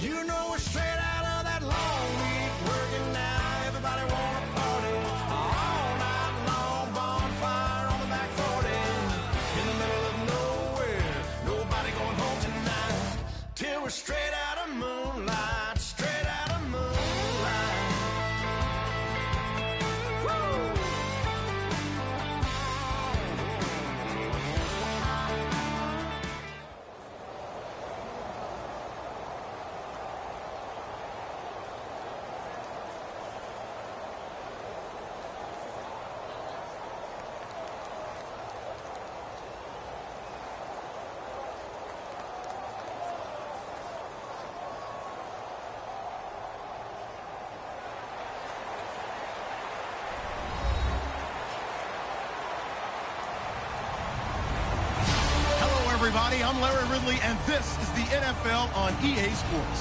You know we're straight out of that long week working now. Everybody wanna party all night long. Bonfire on the back 40 in the middle of nowhere. Nobody going home tonight till we're straight out of moonlight. Straight out of moonlight. Woo! Everybody, I'm Larry Ridley, and this is the NFL on EA Sports.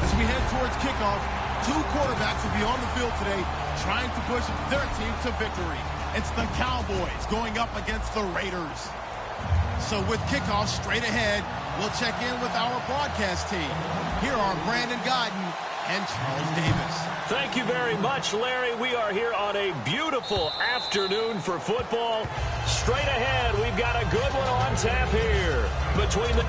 As we head towards kickoff, two quarterbacks will be on the field today trying to push their team to victory. It's the Cowboys going up against the Raiders. So with kickoff straight ahead, we'll check in with our broadcast team. Here are Brandon Godden and Charles Davis. Thank you very much, Larry. We are here on a beautiful afternoon for football. Straight ahead, we've got a good one on tap here between the...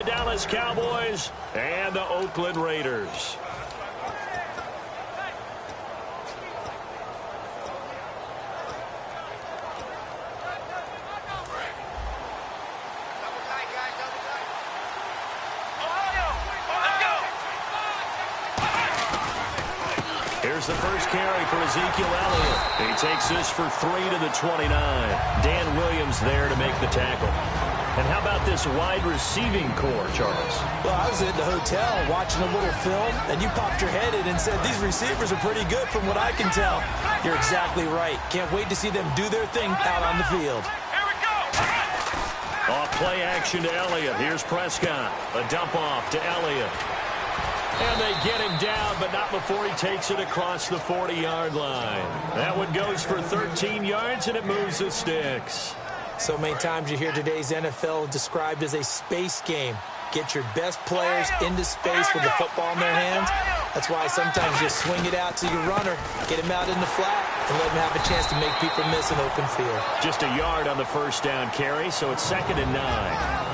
Dallas Cowboys and the Oakland Raiders. Here's the first carry for Ezekiel Elliott. He takes this for 3 to the 29. Dan Williams there to make the tackle. And how about this wide receiving core, Charles? Well, I was at the hotel watching a little film, and you popped your head in and said, these receivers are pretty good from what I can tell. You're exactly right. Can't wait to see them do their thing out on the field. Here we go! Off play action to Elliott. Here's Prescott. A dump off to Elliott. And they get him down, but not before he takes it across the 40-yard line. That one goes for 13 yards, and it moves the sticks. So many times you hear today's NFL described as a space game. Get your best players into space with the football in their hands. That's why sometimes you swing it out to your runner, get him out in the flat, and let him have a chance to make people miss an open field. Just a yard on the first down carry, so it's 2nd and 9.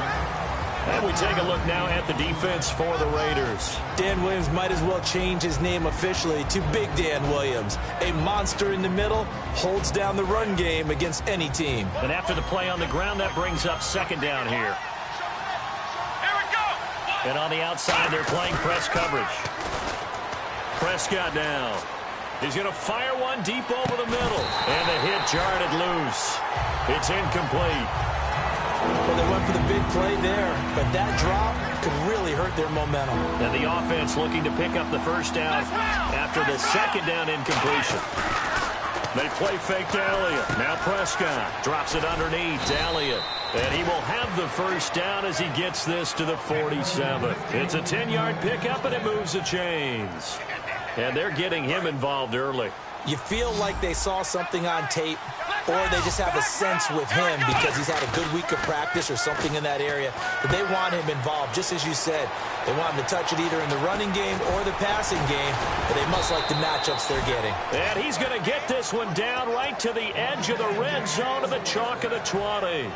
And we take a look now at the defense for the Raiders. Dan Williams might as well change his name officially to Big Dan Williams. A monster in the middle, holds down the run game against any team. And after the play on the ground, that brings up 2nd down here. Here we go! And on the outside, they're playing press coverage. Prescott now. He's going to fire one deep over the middle. And the hit jarred it loose. It's incomplete. Well, they went for the big play there, but that drop could really hurt their momentum. And the offense looking to pick up the first down after the 2nd down incompletion. They play fake to Elliott. Now Prescott drops it underneath to Elliott. And he will have the first down as he gets this to the 47. It's a 10-yard pickup, and it moves the chains. And they're getting him involved early. You feel like they saw something on tape, or they just have a sense with him because he's had a good week of practice or something in that area that they want him involved. Just as you said, they want him to touch it either in the running game or the passing game, but they must like the matchups they're getting. And he's going to get this one down right to the edge of the red zone of the chalk of the 20.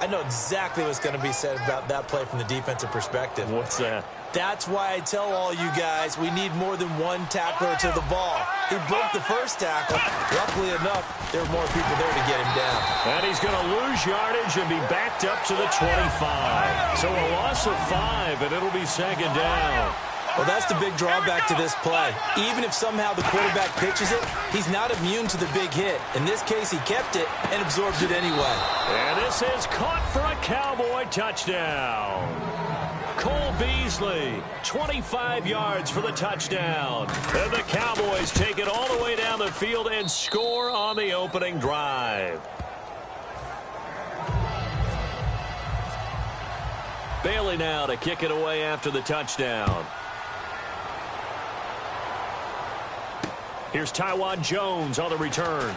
I know exactly what's going to be said about that play from the defensive perspective. What's that? That's why I tell all you guys we need more than one tackler to the ball. He broke the first tackle. Luckily enough, there were more people there to get him down. And he's going to lose yardage and be backed up to the 25. So a loss of 5, and it'll be 2nd down. Well, that's the big drawback to this play. Even if somehow the quarterback pitches it, he's not immune to the big hit. In this case, he kept it and absorbed it anyway. And this is caught for a Cowboy touchdown. Cole Beasley, 25 yards for the touchdown. And the Cowboys take it all the way down the field and score on the opening drive. Bailey now to kick it away after the touchdown. Here's Tywan Jones on the return.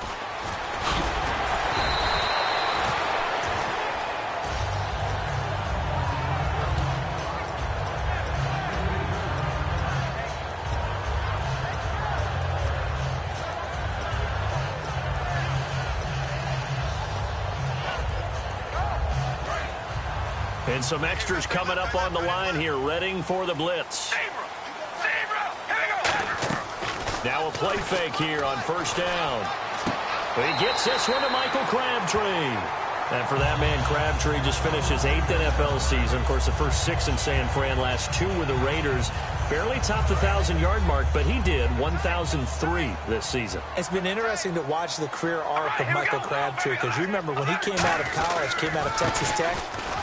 And some extras coming up on the line here, readying for the blitz. Now a play fake here on first down. He gets this one to Michael Crabtree. And for that man, Crabtree just finished his 8th NFL season. Of course, the first 6 in San Fran, last 2 with the Raiders. Barely topped the 1,000-yard mark, but he did 1,003 this season. It's been interesting to watch the career arc of Michael Crabtree, because you remember when he came out of college, came out of Texas Tech,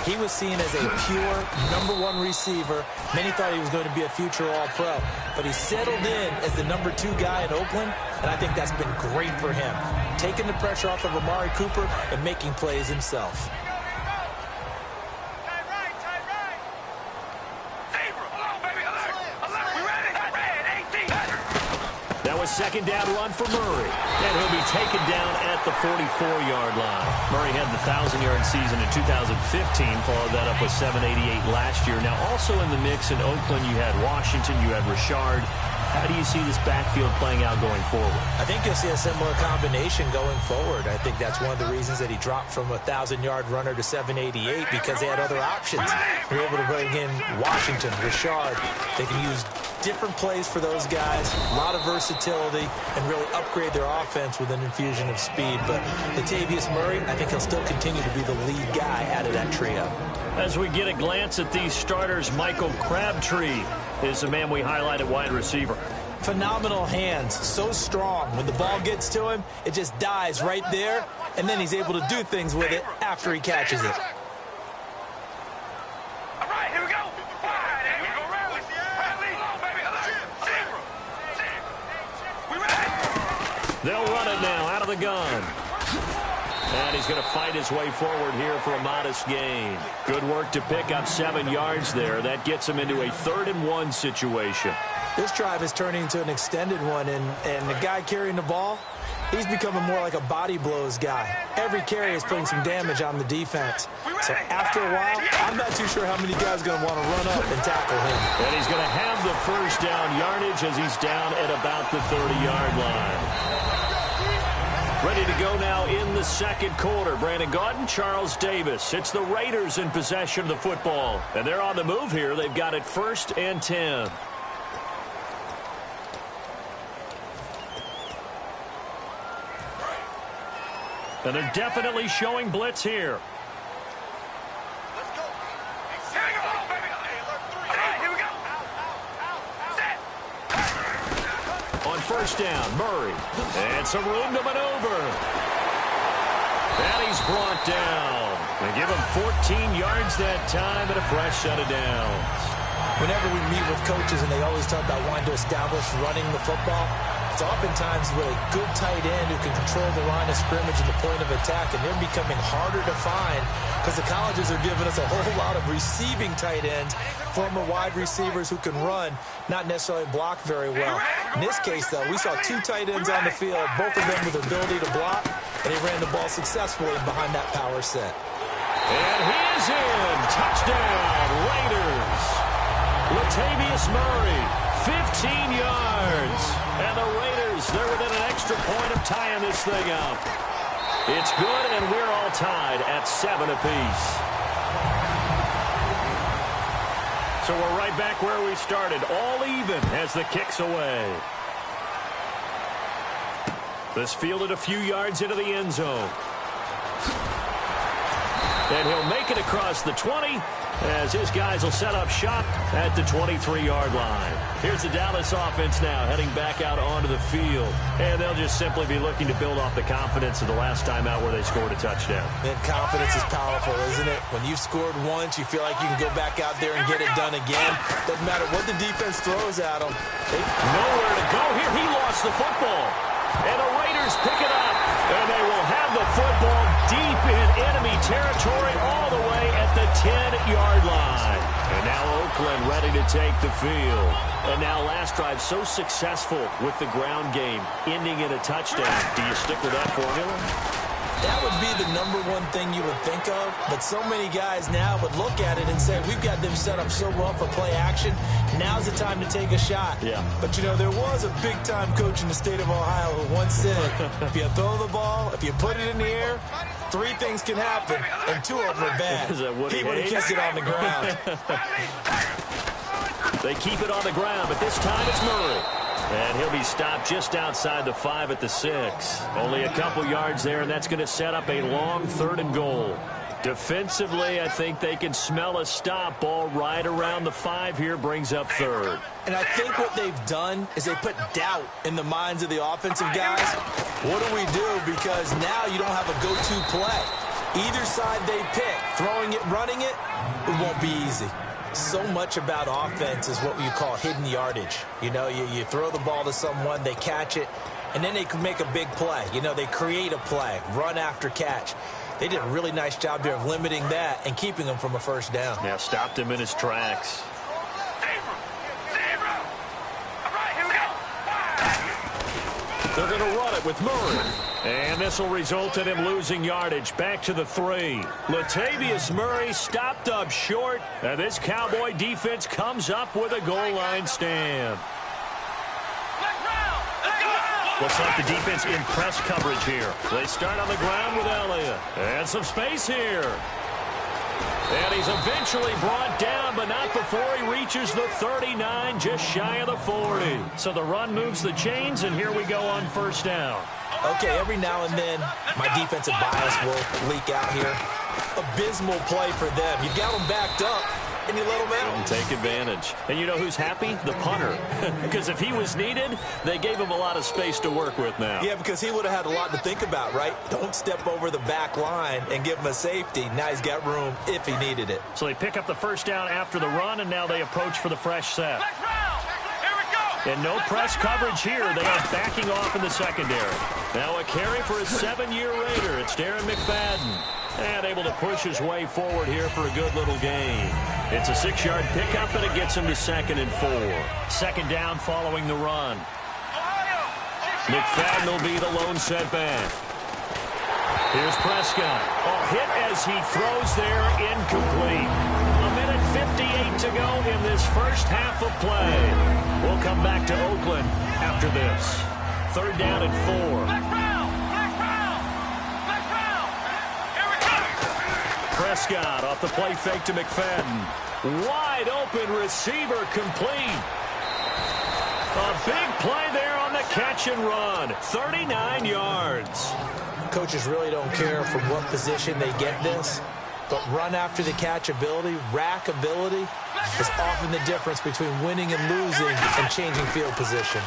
he was seen as a pure #1 receiver. Many thought he was going to be a future All-Pro, but he settled in as the #2 guy in Oakland, and I think that's been great for him, taking the pressure off of Amari Cooper and making plays himself. Second down run for Murray. And he'll be taken down at the 44-yard line. Murray had the 1,000-yard season in 2015, followed that up with 788 last year. Now, also in the mix in Oakland, you had Washington, you had Richard. How do you see this backfield playing out going forward? I think you'll see a similar combination going forward. I think that's one of the reasons that he dropped from a 1,000-yard runner to 788, because they had other options. They were able to bring in Washington, Richard. They can use different plays for those guys, a lot of versatility, and really upgrade their offense with an infusion of speed. But Latavius Murray, I think he'll still continue to be the lead guy out of that trio. As we get a glance at these starters, Michael Crabtree is the man we highlight at wide receiver. Phenomenal hands, so strong. When the ball gets to him, it just dies right there, and then he's able to do things with it after he catches it. They'll run it now out of the gun. And he's going to fight his way forward here for a modest gain. Good work to pick up 7 yards there. That gets him into a 3rd-and-1 situation. This drive is turning into an extended one, and the guy carrying the ball, he's becoming more like a body blows guy. Every carry is putting some damage on the defense. So after a while, I'm not too sure how many guys are going to want to run up and tackle him. And he's going to have the first down yardage as he's down at about the 30-yard line. Ready to go now in the second quarter. Brandon Gaudin, Charles Davis. It's the Raiders in possession of the football. And they're on the move here. They've got it 1st and 10. And they're definitely showing blitz here. On first down, Murray. And some room to maneuver. And he's brought down. They give him 14 yards that time and a fresh set of downs. Whenever we meet with coaches and they always talk about wanting to establish running the football, it's oftentimes with a good tight end who can control the line of scrimmage and the point of attack, and they're becoming harder to find because the colleges are giving us a whole lot of receiving tight ends, former wide receivers who can run, not necessarily block very well. In this case, though, we saw 2 tight ends on the field, both of them with the ability to block, and they ran the ball successfully behind that power set. And he is in. Touchdown, Raiders. Latavius Murray, 15 yards. And the Raiders, they're within an extra point of tying this thing up. It's good, and we're all tied at 7 apiece. So we're right back where we started, all even as the kick's away. This fielded a few yards into the end zone. And he'll make it across the 20 as his guys will set up shop at the 23-yard line. Here's the Dallas offense now heading back out onto the field. And they'll just simply be looking to build off the confidence of the last time out where they scored a touchdown. And confidence is powerful, isn't it? When you've scored once, you feel like you can go back out there and get it done again. Doesn't matter what the defense throws at them. Nowhere to go here. He lost the football. And the Raiders pick it up. And they will have the football deep in enemy territory all the way at the 10-yard line. And now Oakland ready to take the field. And now last drive so successful with the ground game, ending in a touchdown. Do you stick with that formula? That would be the #1 thing you would think of, but so many guys now would look at it and say, we've got them set up so well for play action, now's the time to take a shot. Yeah. But, you know, there was a big-time coach in the state of Ohio who once said, if you throw the ball, if you put it in the air, 3 things can happen, and 2 of them are bad. Is that Woody he would have Hayes? kicked it on the ground. They keep it on the ground, but this time it's Murray. And he'll be stopped just outside the 5 at the 6. Only a couple yards there, and that's going to set up a long 3rd and goal. Defensively, I think they can smell a stop. Ball right around the 5 here, brings up 3rd. And I think what they've done is they put doubt in the minds of the offensive guys. What do we do? Because now you don't have a go-to play. Either side they pick, throwing it, running it, it won't be easy. So much about offense is what you call hidden yardage. You know, you throw the ball to someone, they catch it, and then they can make a big play. You know, they create a play, run after catch. They did a really nice job there of limiting that and keeping him from a first down. Yeah, stopped him in his tracks. They're going to run it with Murray. And this will result in him losing yardage back to the 3. Latavius Murray stopped up short. And this Cowboy defense comes up with a goal line stand. Looks like the defense in press coverage here. They start on the ground with Elliott. And some space here. And he's eventually brought down, but not before he reaches the 39, just shy of the 40. So the run moves the chains, and here we go on first down. Okay, every now and then, my defensive bias will leak out here. Abysmal play for them. You got them backed up, and you let them out. And take advantage. And you know who's happy? The punter. Because if he was needed, they gave him a lot of space to work with now. Yeah, because he would have had a lot to think about, right? Don't step over the back line and give him a safety. Now he's got room if he needed it. So they pick up the first down after the run, and now they approach for the fresh set. And no press coverage here. They are backing off in the secondary. Now a carry for a 7-year Raider. It's Darren McFadden. And able to push his way forward here for a good little gain. It's a 6-yard pickup, and it gets him to 2nd and 4. 2nd down following the run. McFadden will be the lone setback. Here's Prescott. A hit as he throws there, incomplete. 1:58 to go in this first half of play. We'll come back to Oakland after this. 3rd down and 4. Prescott off the play fake to McFadden. Wide open receiver complete. A big play there on the catch and run. 39 yards. Coaches really don't care from what position they get this. But run after the catch ability, rack ability, is often the difference between winning and losing and changing field position.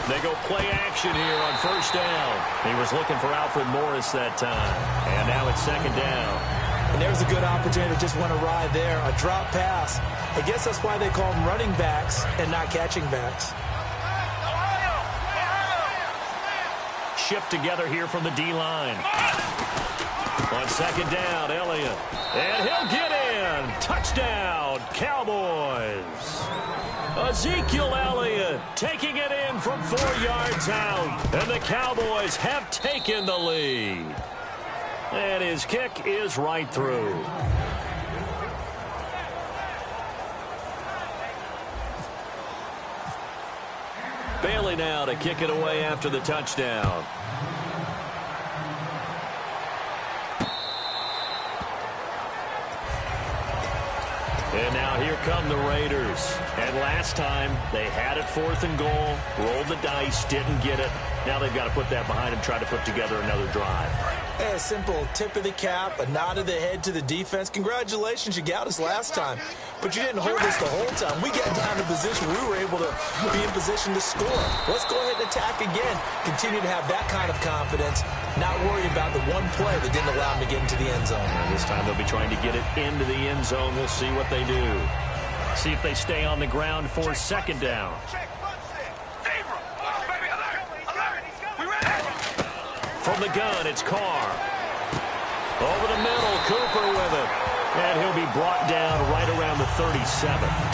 They go play action here on first down. He was looking for Alfred Morris that time. And now it's 2nd down. And there's a good opportunity that just went awry there. A drop pass. I guess that's why they call them running backs and not catching backs. Shift together here from the D-line. On 2nd down, Elliott. And he'll get in. Touchdown, Cowboys. Ezekiel Elliott taking it in from 4 yards out. And the Cowboys have taken the lead. And his kick is right through. Bailey now to kick it away after the touchdown. And now here come the Raiders. And last time they had it 4th and goal, rolled the dice, didn't get it. Now they've got to put that behind them, try to put together another drive. Hey, a simple tip of the cap, a nod of the head to the defense. Congratulations, you got us last time. But you didn't hold us the whole time. We got down in position. We were able to be in position to score. Let's go ahead and attack again. Continue to have that kind of confidence. Not worry about the one play that didn't allow them to get into the end zone. And this time they'll be trying to get it into the end zone. We'll see what they do. See if they stay on the ground for second down. From the gun, it's Carr. Over the middle, Cooper with it. And he'll be brought down right around the 37.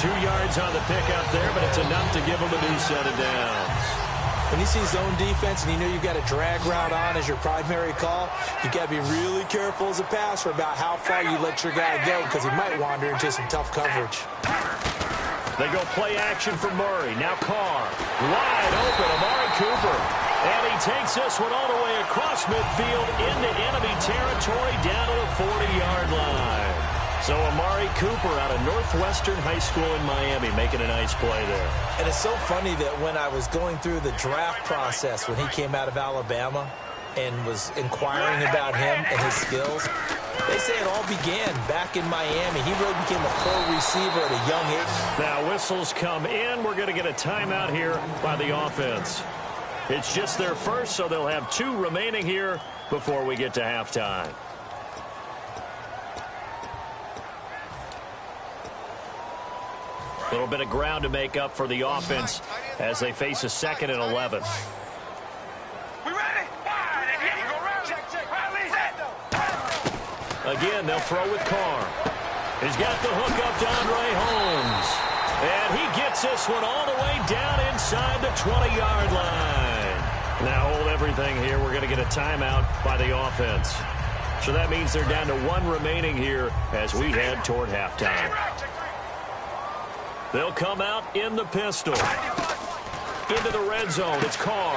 2 yards on the pickup there, but it's enough to give him a new set of downs. When you see zone defense and you know you've got a drag route on as your primary call, you've got to be really careful as a passer about how far you let your guy go because he might wander into some tough coverage. They go play action for Murray. Now Carr. Wide open, Amari Cooper. And he takes this one all the way across midfield into enemy territory down to the 40-yard line. So Amari Cooper out of Northwestern High School in Miami making a nice play there. And it's so funny that when I was going through the draft process when he came out of Alabama and was inquiring about him and his skills, they say it all began back in Miami. He really became a pro receiver at a young age. Now whistles come in. We're going to get a timeout here by the offense. It's just their first, so they'll have 2 remaining here before we get to halftime. A little bit of ground to make up for the offense as they face a 2nd and 11. Again, they'll throw with Carr. He's got the hook up to Andre Holmes. And he gets this one all the way down inside the 20-yard line. Now hold everything here. We're going to get a timeout by the offense. So that means they're down to 1 remaining here as we head toward halftime. They'll come out in the pistol. Into the red zone. It's Carr.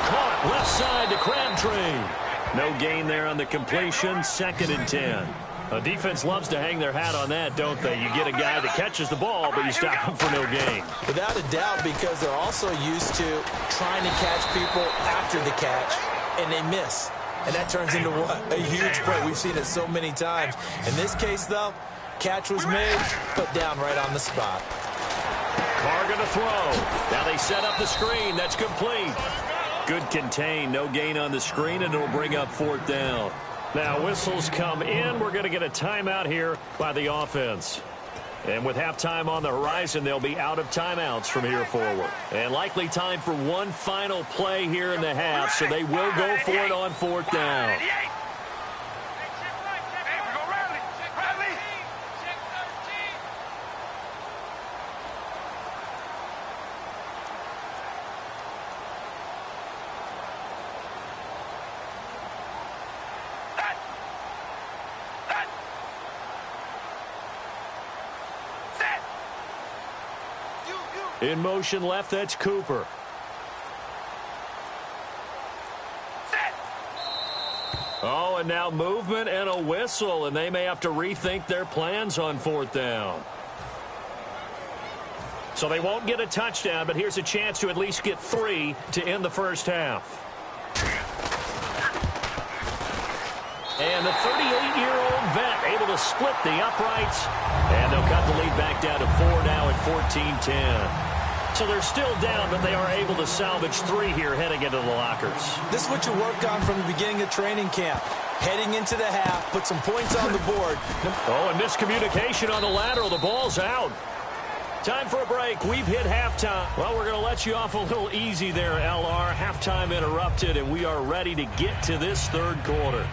Caught left side to Crabtree. No gain there on the completion. 2nd and 10. A defense loves to hang their hat on that, don't they? You get a guy that catches the ball, but you stop him for no gain. Without a doubt, because they're also used to trying to catch people after the catch, and they miss. And that turns into what? A huge play. We've seen it so many times. In this case, though, catch was made, put down right on the spot. Carr going to throw. Now they set up the screen. That's complete. Good contain. No gain on the screen, and it'll bring up 4th down. Now whistles come in. We're going to get a timeout here by the offense. And with halftime on the horizon, they'll be out of timeouts from here forward. And likely time for one final play here in the half, so they will go for it on 4th down. In motion left, that's Cooper. Oh, and now movement and a whistle, and they may have to rethink their plans on 4th down. So they won't get a touchdown, but here's a chance to at least get 3 to end the first half. And the 38-year-old vet able to split the uprights, and they'll cut the lead back down to 4 now at 14-10. So they're still down, but they are able to salvage 3 here heading into the lockers. This is what you worked on from the beginning of training camp. Heading into the half, put some points on the board. Oh, and miscommunication on the lateral. The ball's out. Time for a break. We've hit halftime. Well, we're going to let you off a little easy there, LR. Halftime interrupted, and we are ready to get to this 3rd quarter.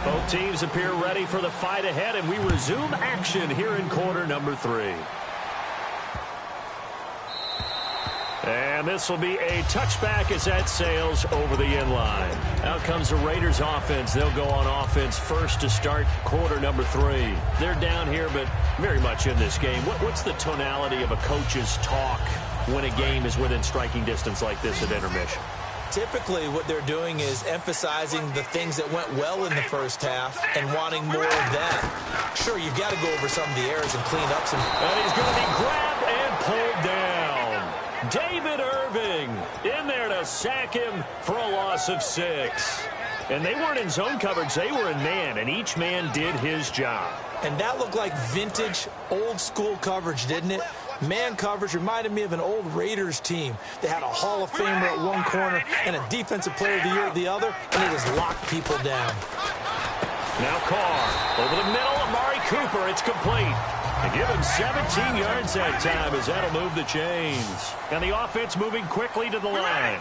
Both teams appear ready for the fight ahead, and we resume action here in quarter number 3. And this will be a touchback as that sails over the end line. Out comes the Raiders offense. They'll go on offense first to start quarter number 3. They're down here, but very much in this game. What's the tonality of a coach's talk when a game is within striking distance like this at intermission? Typically, what they're doing is emphasizing the things that went well in the first half and wanting more of that. Sure, you've got to go over some of the errors and clean up some. And he's going to be grabbed and pulled down. David Irving in there to sack him for a loss of 6. And they weren't in zone coverage. They were in man, and each man did his job. And that looked like vintage, old-school coverage, didn't it? Man coverage reminded me of an old Raiders team. They had a Hall of Famer at one corner and a Defensive Player of the Year at the other, and they just locked people down. Now Carr over the middle. Amari Cooper. It's complete. And give him 17 yards that time as that'll move the chains. And the offense moving quickly to the line.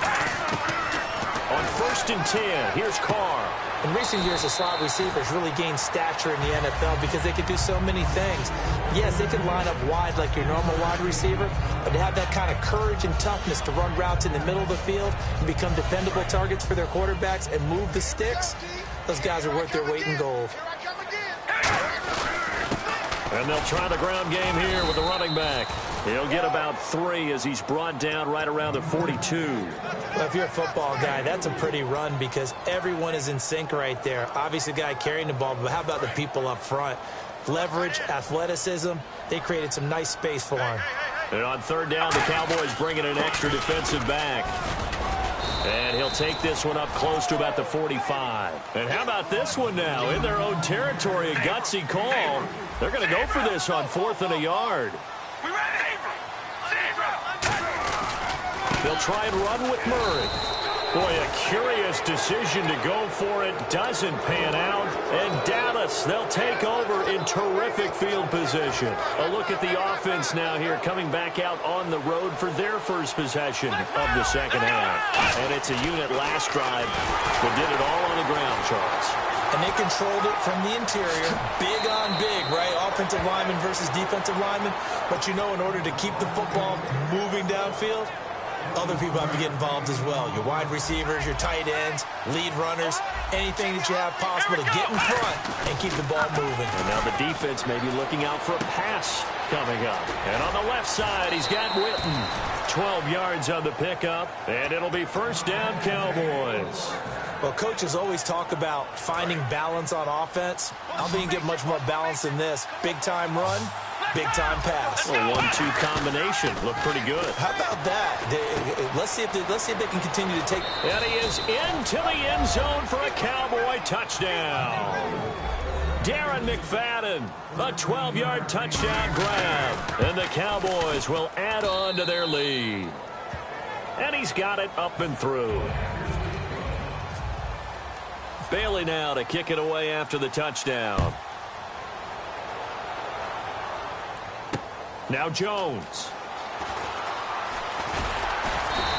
On 1st and 10, here's Carr. In recent years, the slot receivers really gained stature in the NFL because they could do so many things. Yes, they could line up wide like your normal wide receiver, but to have that kind of courage and toughness to run routes in the middle of the field and become dependable targets for their quarterbacks and move the sticks, those guys are worth their weight in gold. And they'll try the ground game here with the running back. He'll get about 3 as he's brought down right around the 42. Well, if you're a football guy, that's a pretty run because everyone is in sync right there. Obviously, the guy carrying the ball, but how about the people up front? Leverage, athleticism, they created some nice space for him. And on 3rd down, the Cowboys bring in an extra defensive back. And he'll take this one up close to about the 45. And how about this one now? In their own territory, a gutsy call. They're going to go for this on 4th and a yard. They'll try and run with Murray. Boy, a curious decision to go for it. Doesn't pan out. And Dallas, they'll take over in terrific field position. A look at the offense now here coming back out on the road for their first possession of the second half. And it's a unit last drive that did it all on the ground, Charles. And they controlled it from the interior, big on big, right? Offensive lineman versus defensive lineman. But you know, in order to keep the football moving downfield, other people have to get involved as well. Your wide receivers, your tight ends, lead runners, anything that you have possible to get in front and keep the ball moving. And now the defense may be looking out for a pass coming up. And on the left side, he's got Witten. 12 yards on the pickup, and it'll be 1st down, Cowboys. Well, coaches always talk about finding balance on offense. I don't think you get much more balance than this. Big-time run, big-time pass. A 1-2 combination. Looked pretty good. How about that? Let's see if they can continue to take. And he is into the end zone for a Cowboy touchdown. Darren McFadden, a 12-yard touchdown grab. And the Cowboys will add on to their lead. And he's got it up and through. Bailey now to kick it away after the touchdown. Now Jones.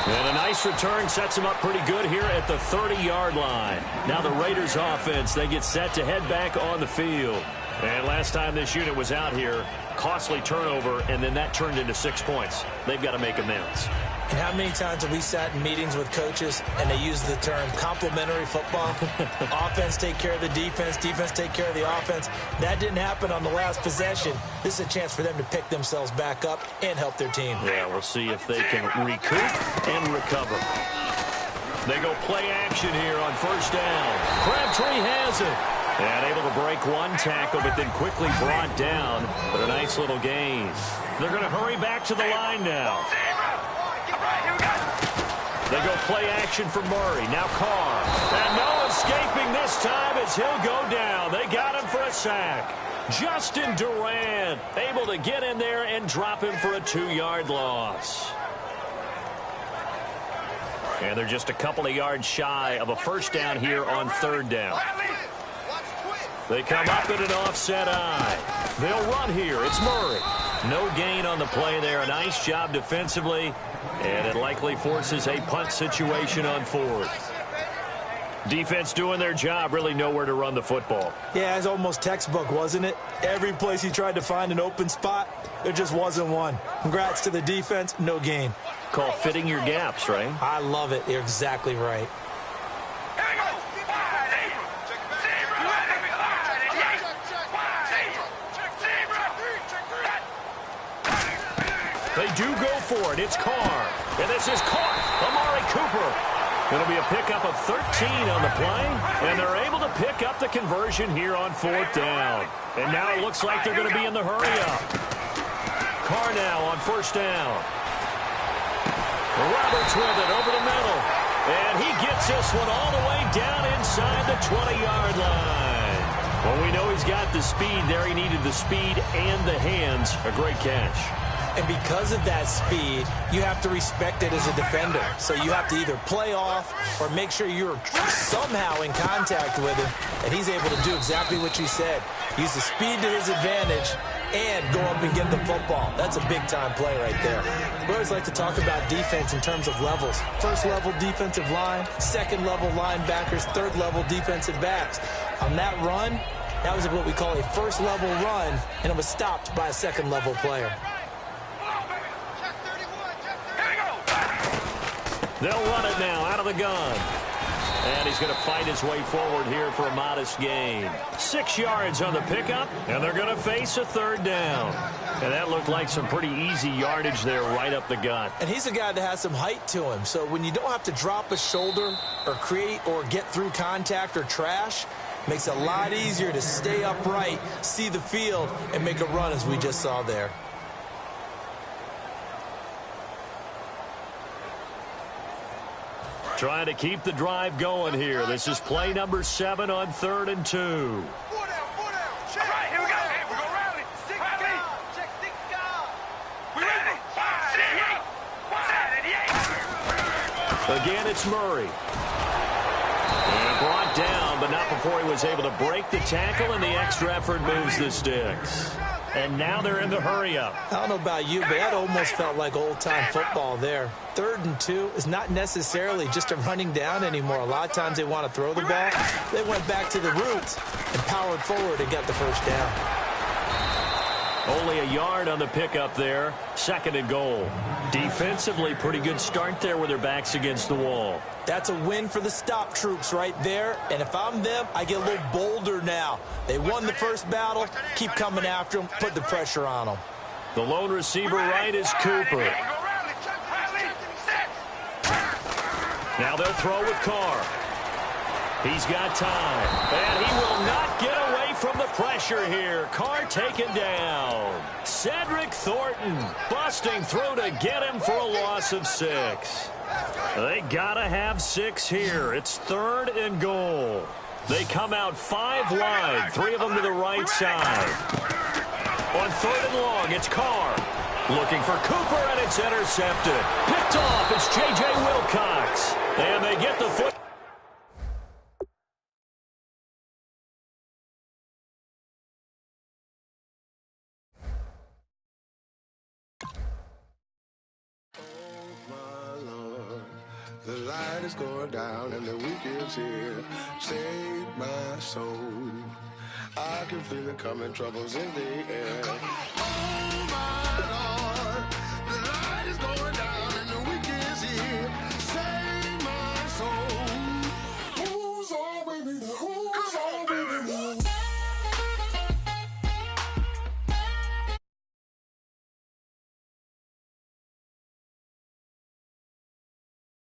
And a nice return sets him up pretty good here at the 30-yard line. Now the Raiders offense, they get set to head back on the field. And last time this unit was out here, costly turnover, and then that turned into 6 points. They've got to make amends. And how many times have we sat in meetings with coaches and they use the term complementary football? Offense take care of the defense, defense take care of the offense. That didn't happen on the last possession. This is a chance for them to pick themselves back up and help their team. Yeah, we'll see if they can recoup and recover. They go play action here on 1st down. Crabtree has it. And able to break one tackle, but then quickly brought down. But a nice little gain. They're going to hurry back to the line now. They go play action for Murray. Now Carr. And no escaping this time as he'll go down. They got him for a sack. Justin Durant able to get in there and drop him for a 2-yard loss. And they're just a couple of yards shy of a 1st down here on 3rd down. They come up in an offset eye. They'll run here. It's Murray. No gain on the play there. A nice job defensively. And it likely forces a punt situation on 4th. Defense doing their job, really nowhere to run the football. Yeah, it's almost textbook, wasn't it? Every place he tried to find an open spot, there just wasn't one. Congrats to the defense, no gain. Called fitting your gaps, right? I love it. You're exactly right. They do go for it. It's Carr. And this is caught. Amari Cooper. It'll be a pickup of 13 on the play. And they're able to pick up the conversion here on 4th down. And now it looks like they're going to be in the hurry-up. Carr now on first down. Roberts with it over the middle. And he gets this one all the way down inside the 20-yard line. Well, we know he's got the speed there. He needed the speed and the hands. A great catch. And because of that speed, you have to respect it as a defender. So you have to either play off or make sure you're somehow in contact with him. And he's able to do exactly what you said. Use the speed to his advantage and go up and get the football. That's a big-time play right there. We always like to talk about defense in terms of levels. First-level defensive line, second-level linebackers, third-level defensive backs. On that run, that was what we call a first-level run, and it was stopped by a second-level player. They'll run it now out of the gun. And he's going to fight his way forward here for a modest gain. 6 yards on the pickup, and they're going to face a third down. And that looked like some pretty easy yardage there right up the gut. And he's a guy that has some height to him. So when you don't have to drop a shoulder or create or get through contact or trash, makes it a lot easier to stay upright, see the field, and make a run as we just saw there. Trying to keep the drive going here. This is play number 7 on 3rd and 2. All right, here we go. Hey, we're going to rally. Six guard. Check six guard. We ready? 5, 88. Again, it's Murray. And brought down, but not before he was able to break the tackle, and the extra effort moves the sticks. And now they're in the hurry-up. I don't know about you, but that almost felt like old-time football there. 3rd and 2 is not necessarily just a running down anymore. A lot of times they want to throw the ball. They went back to the roots and powered forward and got the first down. Only a yard on the pickup there. 2nd and goal. Defensively, pretty good start there with their backs against the wall. That's a win for the stop troops right there. And if I'm them, I get a little bolder now. They won the first battle. Keep coming after them. Put the pressure on them. The lone receiver right is Cooper. Now they'll throw with Carr. He's got time. And he will not get away from the pressure here. Carr taken down. Cedric Thornton busting through to get him for a loss of 6. They got to have 6 here. It's 3rd and goal. They come out 5 wide, 3 of them to the right side. On 3rd and long, it's Carr. Looking for Cooper, and it's intercepted. Picked off, it's J.J. Wilcox. And they get the foot. The light is going down and the week is here. Save my soul. I can feel it coming, troubles in the air. Oh my Lord.